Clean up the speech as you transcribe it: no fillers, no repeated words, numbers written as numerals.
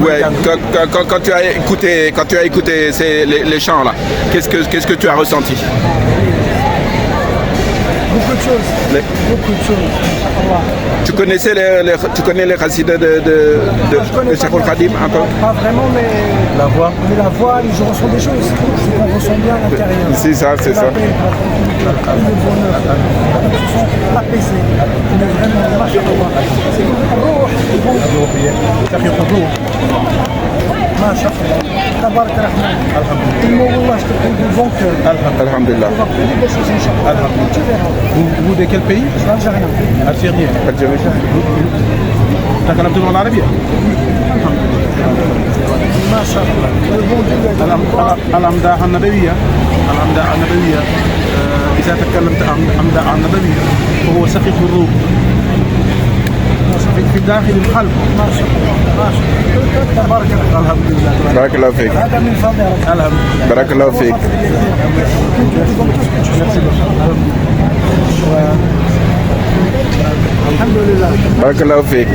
Ouais, quand tu as écouté les chants là, qu'est-ce que tu as ressenti? Beaucoup de choses. Beaucoup de choses. Tu connais les racines de Cheikh Ould Khadim un peu? Pas vraiment, mais la voix, je ressens des choses. On ressent bien à l'intérieur. C'est ça, c'est ça. La paix, la tranquillité, le bonheur. On se sent apaisé. On est vraiment, machallah. C'est comme machallah. Tabarak Rahman. Alhamdulillah. Je te prie du bon cœur. Alhamdulillah. On va faire des choses, Inch'Allah. Tu verras. Vous de quel pays? Je suis algérien. Algérien. تكلمتم العربية؟ ما شاء الله. الأمداح النبوية إذا تكلمت أمداح النبوية فهو سخيف الروح في داخل القلب. ما شاء الله. تبارك الله. الحمد لله. بارك الله فيك. هذا من فضلك. الحمد لله. بارك الله فيك. الحمد لله. بارك الله فيك.